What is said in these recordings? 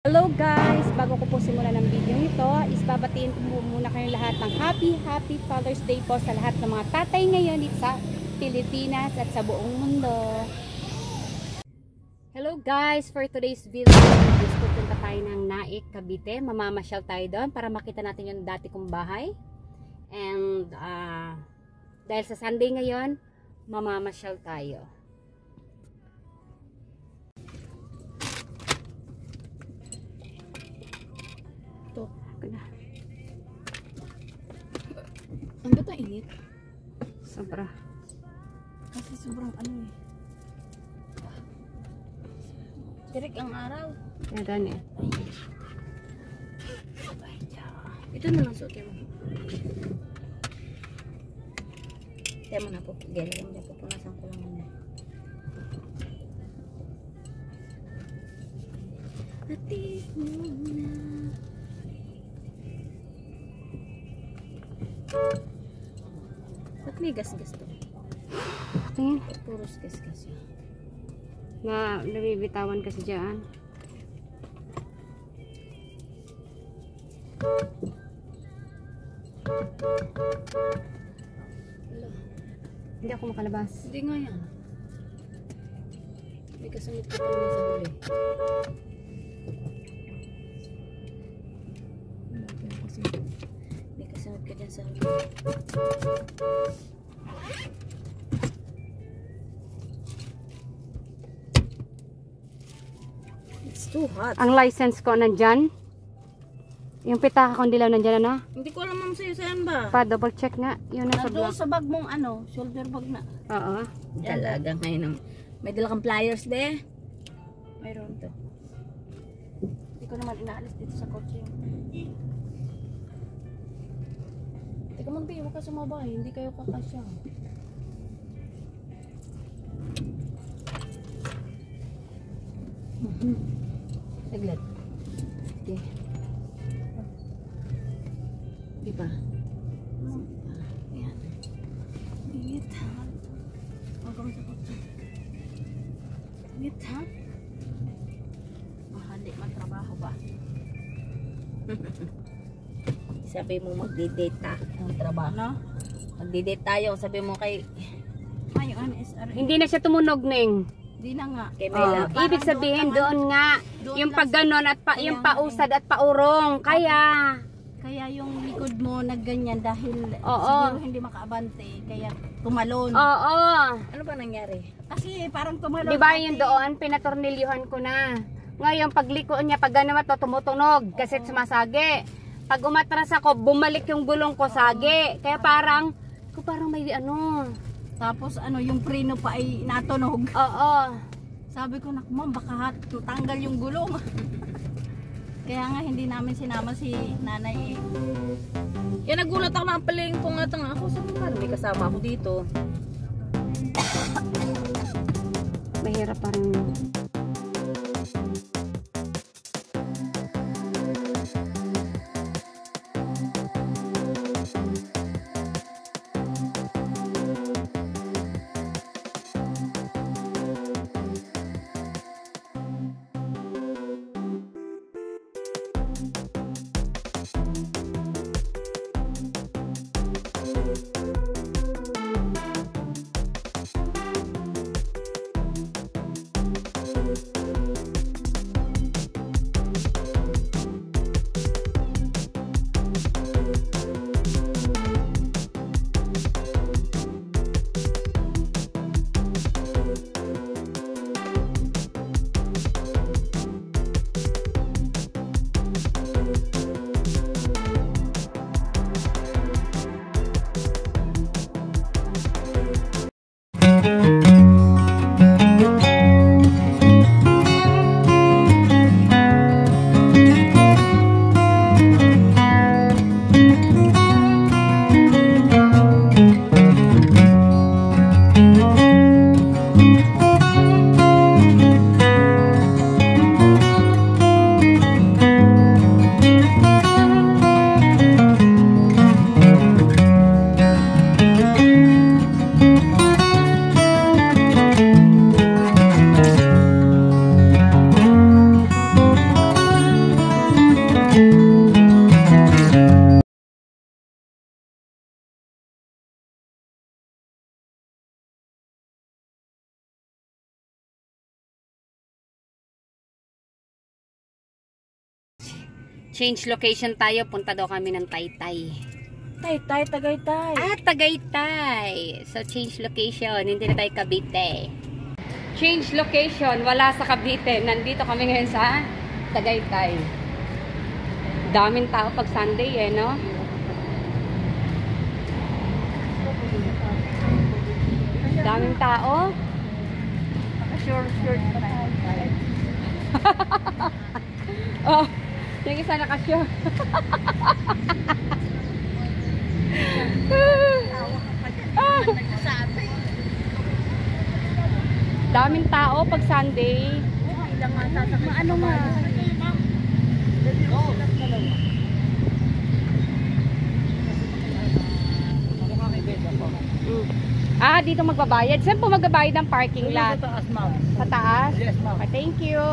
Hello guys! Bago ko po simulan ng video ito, babatiin ko muna kayong lahat ng Happy Father's Day po sa lahat ng mga tatay ngayon dito sa Pilipinas at sa buong mundo. Hello guys! For today's video, pupunta tayo ng Naik, Cavite. Mamamasyal tayo doon para makita natin yung dati kong bahay. And dahil sa Sunday ngayon, mamamasyal tayo. Ang ba't ang init? Sobra. Kasi sobrang ano eh. Tirik ang araw. Yan gani. Ito na lang suotin mo. Kaya mo na po. Gaya mo na po. Punasan ko lang muna. Atis muna. Ba't may gas-gas to? Tingin. Puros gas-gas yun. Nabibitawan kasi dyan. Hindi ako makalabas. Hindi nga yan. May kasunod ka pa naman sa huli. May kasunod ka dyan sa huli. It's too hot. Ang license ko nandyan. Yung pitaka kong dilaw nandyan na. Hindi ko alam ma'am sa'yo saan ba? Pa double check nga. Yun nasa Nandun block. sa bag mong ano, shoulder bag na. Oo. Talaga ngayon. May dala kang pliers de. Mayroon to. Hindi ko naman inaalis dito sa kotse. Teka magbi, huwag ka sumabay. Hindi kayo kakasya. Saglit. Sige. Di ba? Ayan. Init. Huwag kami sa kotse. Init ha? Mahali man trabaho ba? Sabi mo magdi-date ta ang trabaho. No? Magdi-date tayo. Sabi mo kay yung SR. Hindi na siya tumunog, Ning. Hindi na nga. Kay Ibig sabihin doon nga. Yung pag ganon at yung pausad at paurong. Kaya yung likod mo nagganyan dahil oo. Siguro hindi makaabante. Kaya tumalon. Oo. Ano ba nangyari? Kasi parang tumalon. Diba yung doon, pinatornilyuhan ko na. Ngayon, pagliko niya, pag gano'n ito, tumutunog. Kasi sumasagi. Pag umatras ako, bumalik yung gulong ko sagi. Kaya parang may ano. Tapos ano, yung preno pa ay natunog. Oo. Sabi ko, naku ma'am, baka tanggal yung gulong. Kaya nga hindi namin sinama si nanay. Kaya nagulat ako na paling pungatang ako. Sabi ko, may kasama ako dito. Mahirap pa rin. Change location tayo. Punta daw kami ng Taytay. Taytay, Tagaytay. Ah, Tagaytay. So, change location. Hindi na tayo Cavite. Change location. Wala sa Cavite. Nandito kami ngayon sa Tagaytay. Daming tao pag Sunday eh, no? Daming tao. Short pa tayo. Oh, yung isa nakasure. Daming tao pag Sunday. Ano nga? Ah, dito magbabayad. Saan po magbabayad ng parking lot? Sa taas, ma'am. Sa taas? Yes, ma'am. Okay, thank you.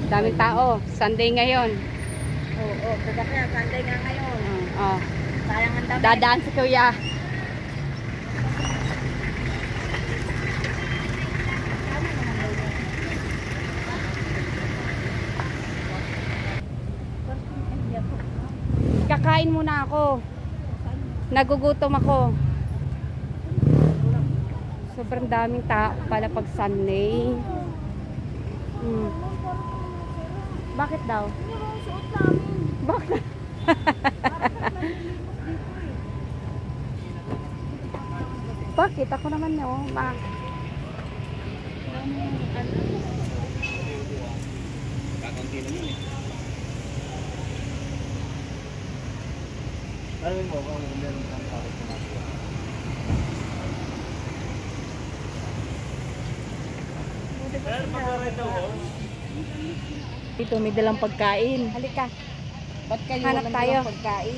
Daming tao. Sunday ngayon. Oo, kaya Sunday nga ngayon. Oh. Sayang ang dami. Dadaan si Kuya. Kakain muna ako. Nagugutom ako. Sobrang daming tao pala pag Sunday. Bakit daw? Bakit? Bakit? Ako naman no. Alamin mo kung meron kang takot na nakuha. Dito may dalang pagkain. Halika. Ba't kayo Hanap walang tayo. dalang pagkain?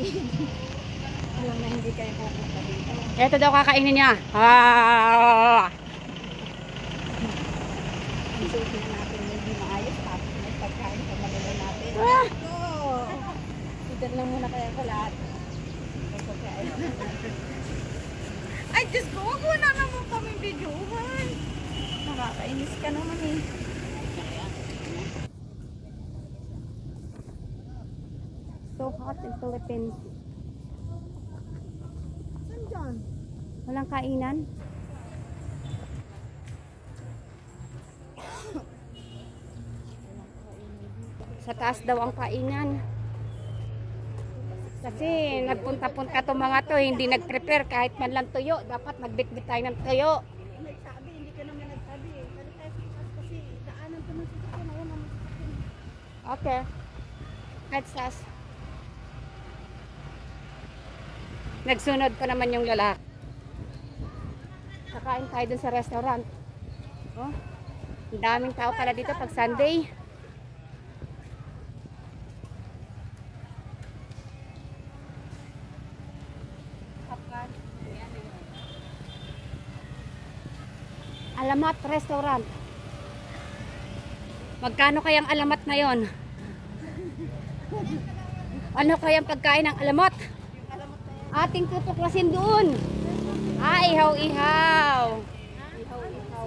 Alam na hindi kayo pupunta dito. Ito daw kakainin niya. Ah! Isipin natin hindi maayos tapos may pagkain sa malala natin. Ah! Idar lang muna kaya ko lahat. May pagkain. Ay, Diyos ko, wag mo na naman kami videohan. Nakakainis ka naman eh. So hot in Philippines. Saan dyan? Walang kainan. Sa taas daw ang kainan. Kasi nagpunta-punta to mga to, hindi nag-prepare kahit man lang tuyo. Dapat nagbitbit tayo ng tuyo. Nagsabi, hindi ka naman nagsabi eh. Balik tayo sa taas kasi daanan ko ng sasakyan. Ayaw naman sasakyan. Okay. Kahit sas. Nagsunod ko naman yung lalaki. Kakain tayo dun sa restaurant. Oh, ang daming tao pala dito pag Sunday. Alamat Restaurant. Magkano kayang alamat ngayon? Ano kayang pagkain ng alamat? Ating tutuklasin doon. Ah, ihaw-ihaw. Ihaw-ihaw.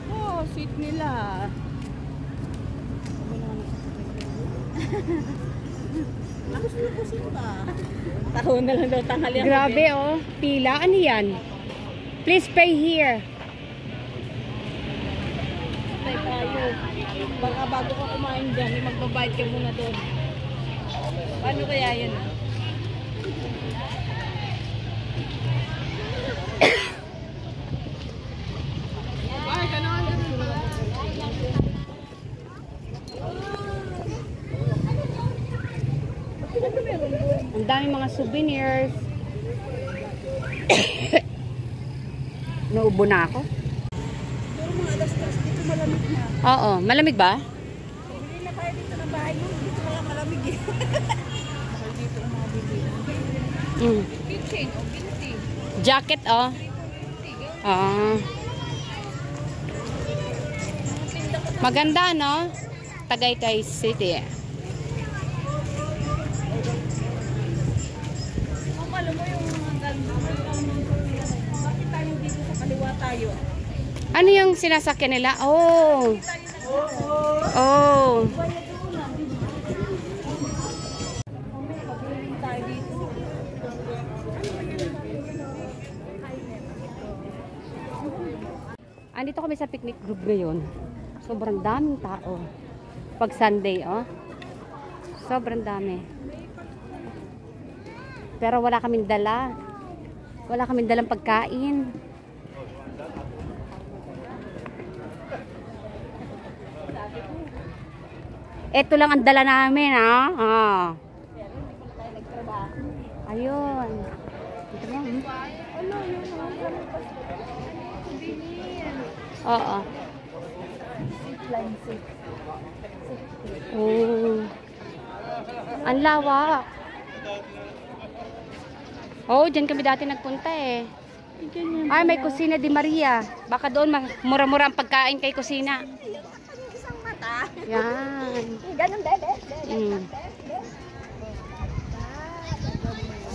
Oh, sweet nila. Tapos lupusin ba? Taho na lang daw tanghalian. Grabe oh. Pila. Ano yan? Please pay here. Tay tayo. Baka bago ka kumain dyan, eh, magbabayad ka muna doon. Paano kaya yun? Ang daming mga souvenirs. Naubo na ako. Pero mga alas-alas, dito malamig na. Oo. Malamig ba? Bili na tayo dito ng bahay mo. Dito kaya malamig eh. Bakit dito umabili? Kitchen o binti. Jacket oh. Oo. Tinda ko Maganda, no? Tagaytay City. Kung alam mo yung mga ganda, bakit tayo dito sa kaliwa tayo? Ano yung sinasakyan nila? Oh. Oh. Tayo dito. Andito kami sa picnic group ngayon. Sobrang daming tao. Pag Sunday, oh. Sobrang dami. Pero wala kaming dala. Wala kaming dalang pagkain. Ito lang ang dala namin, ha? Ah. Ayun. Ito lang. Oo. Oh. Ang lawak. Oh, dyan kami dati nagpunta eh. Ay, may Kusina di Maria. Baka doon mura-mura ang pagkain kay Kusina. Isang mata. Yan. Ganun, bebe.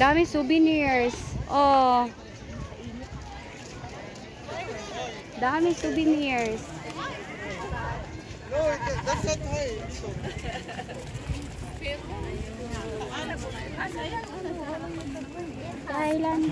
Daming souvenirs. Oh. Daming souvenirs. No, that's not Thai. Thailand.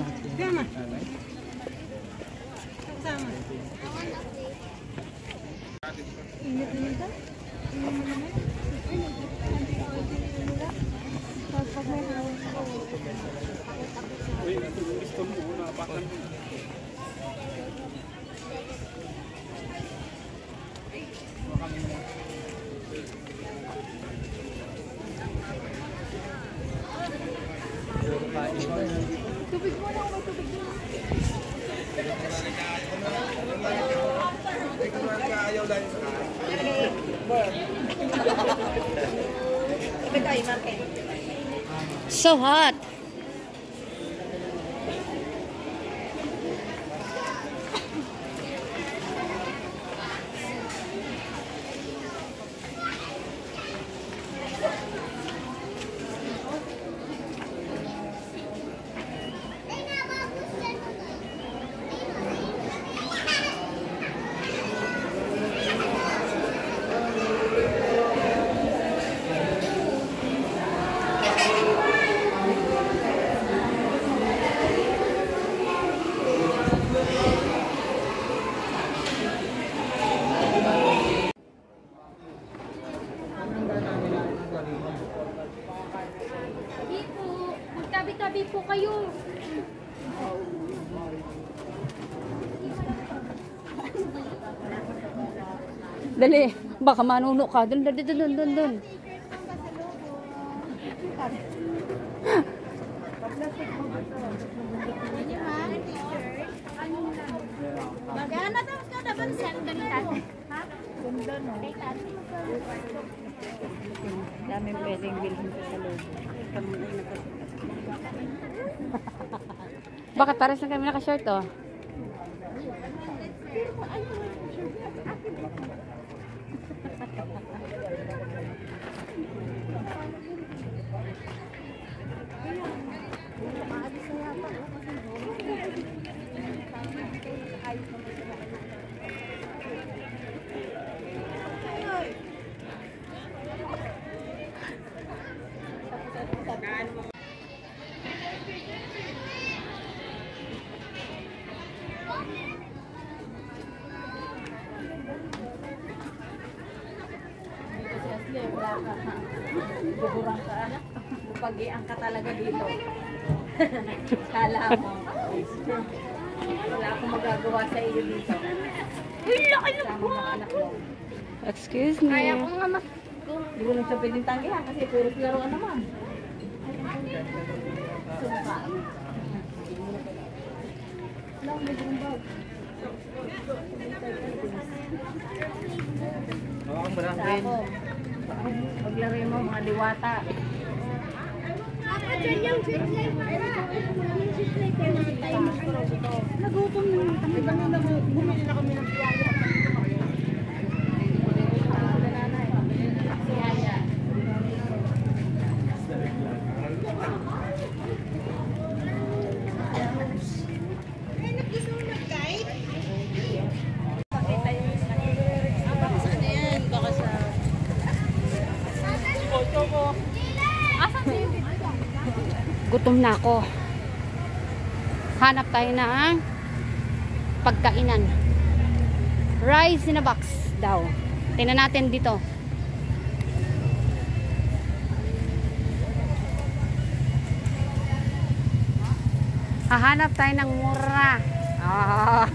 So hot. Hindi po. Magtabi-tabi po kayo. Dali. Baka manuno ka. Dun. Magana daw ka na ba sa ganun? Ha? Ganda no. Dami pwedeng bilhin sa loob. Bakit pares na kami naka-short, oh? Buburang ka. Bupagian ka talaga dito. Kala mo. Wala akong magagawa sa iyo dito. Uy, laki ng buwan! Excuse me. Kaya ko nga mas... Hindi ko lang siya pwedeng tanggihan kasi puro laruan naman. Sumpa. Lang, may bumbag. Oo, marami. Paglaro mo, mga diwata. Nagutom yung bumili na kami ng piyaya. Gutom na ako. Hanap tayo ng pagkainan. Rice in a box daw. Tingnan natin dito. Hahanap tayo ng mura. Ah.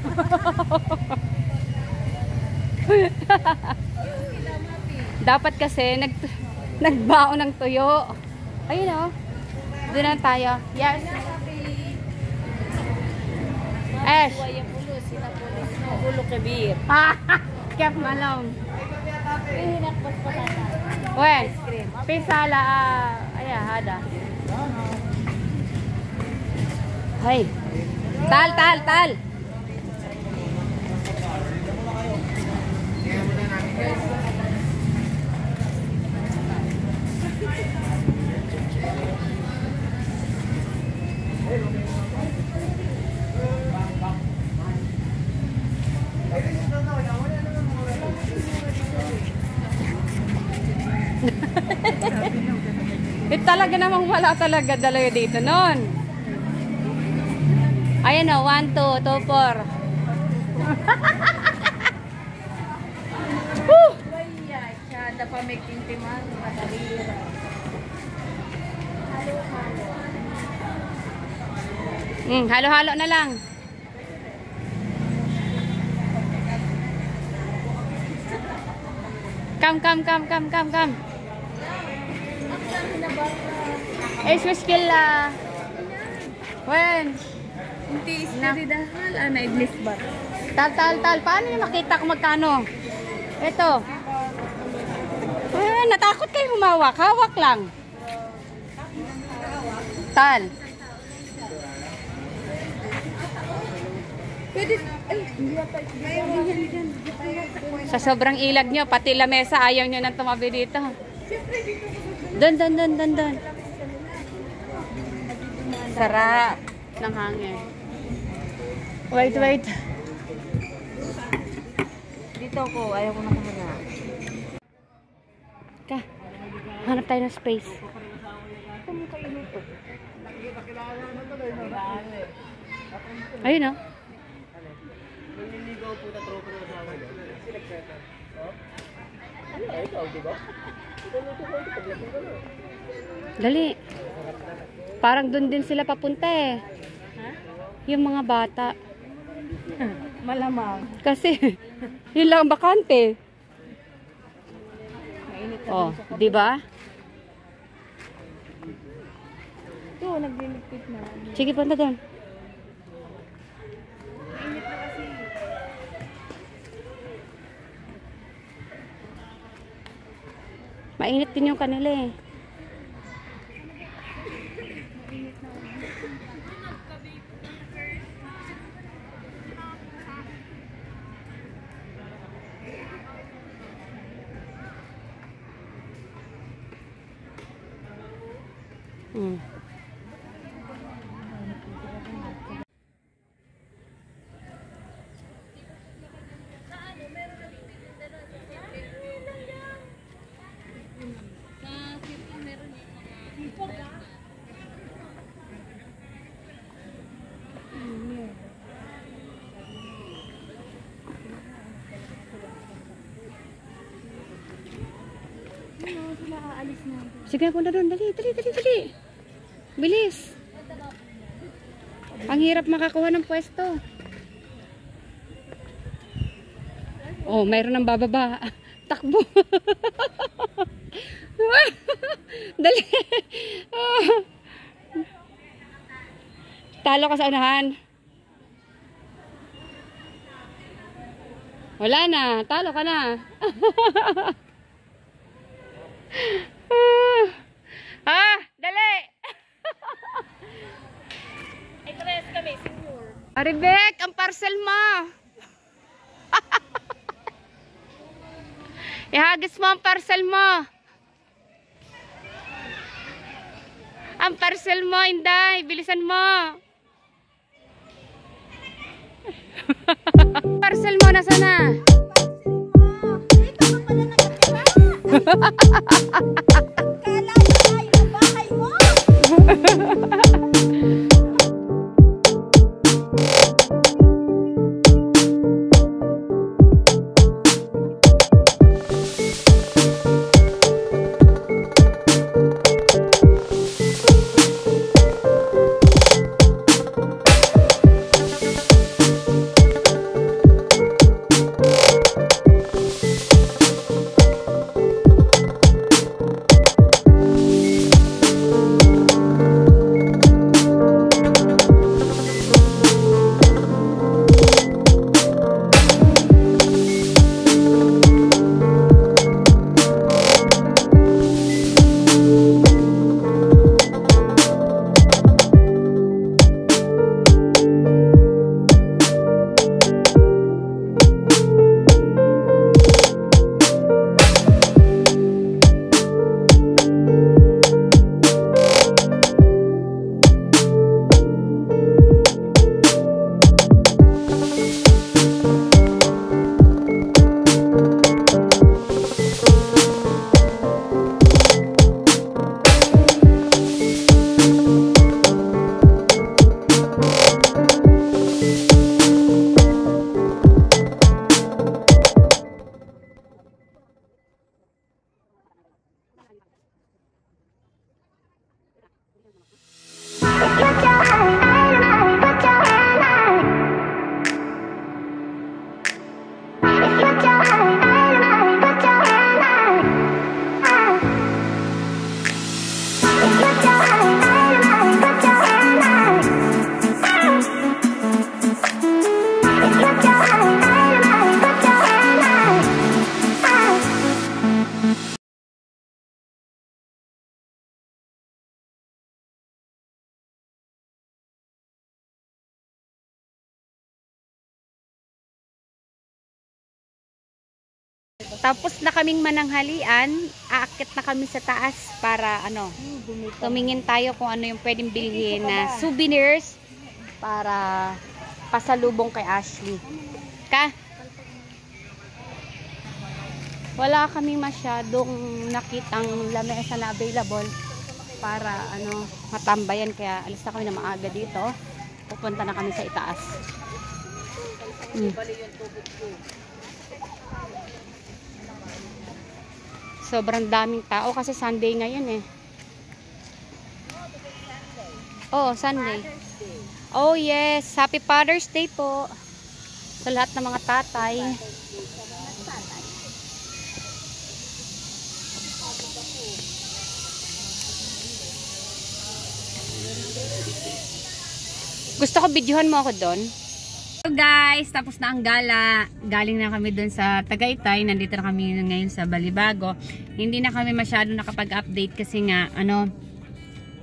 Dapat kasi nagbaon ng tuyo. Ayun oh. Doon na tayo. Yes. Ash. Ulo kabir. Kep malong. Hinakpas pa sana. Wes. Pisala. Aya hada. Hay. Tal. Talaga namang wala talaga dito noon. Ayan o, 1, 2, 2, 4. Sada pa may kintiman. Halo-halo na lang. Come. Swiss killa. When? Hindi istiri dahil. Ana, iblis ba? Tal. Paano yung makita kung magkano? Ito. Natakot kayo humawak. Hawak lang. Tal. Pwede. Ay, hindi pa. Sa sobrang ilag nyo, pati lamesa, ayaw nyo nang tumabi dito. Doon. Sarap ng hangin. Wait. Dito ako, ayaw ko na kumuna. Hanap tayo ng space. Ayun o. Dali. Parang doon din sila papunta eh. Yung mga bata. Malamang. Kasi yun lang bakante. Oh, di ba? Ito, nagliligpit na. Sige, punta doon. Mainit na kasi. Mainit din yung kanila eh. Sige na, punta doon. Dali. Bilis. Ang hirap makakuha ng pwesto. Oh, mayroon ng bababa. Takbo. Dali. Talo ka sa unahan. Wala na. Talo ka na. Dali. Ay, tres kami, senior. Aribek, ang parcel mo. Ihagis mo ang parcel mo. Ang parcel mo, Inday. Bilisan mo. Parcel mo, nasa na? Dito ka pala nakatira. Kala na tayo ng bahay mo. tapos na kaming mananghalian, aakit na kami sa taas para tumingin tayo kung ano yung pwedeng bilhin na souvenirs para pasalubong kay Ashley. Wala kami masyadong nakitang lamesa na available para matambayan, kaya alis na kami na maaga dito. Pupunta na kami sa itaas. Sobrang daming tao kasi Sunday ngayon eh. Oh, Sunday. Oh yes, Happy Father's Day po sa lahat ng mga tatay. Gusto ko videohan mo ako doon. So guys, tapos na ang gala. Galing na kami doon sa Tagaytay. Nandito na kami ngayon sa Balibago. Hindi na kami masyado nakapag-update kasi nga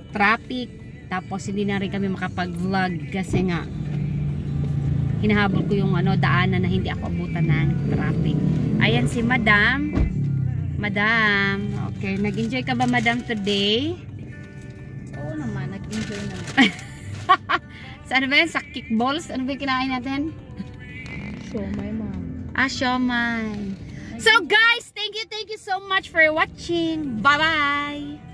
traffic. Tapos hindi na rin kami makapag-vlog kasi nga hinahabol ko yung daanan na hindi ako abutan ng traffic. Ayan si Madam. Madam, okay, nag-enjoy ka ba Madam today? Oo naman, nag-enjoy naman. Sa ano ba yan? Sa kickballs? Ano ba yung kinain natin? Siomay, ma'am. Siomay. So guys, thank you so much for watching. Bye-bye!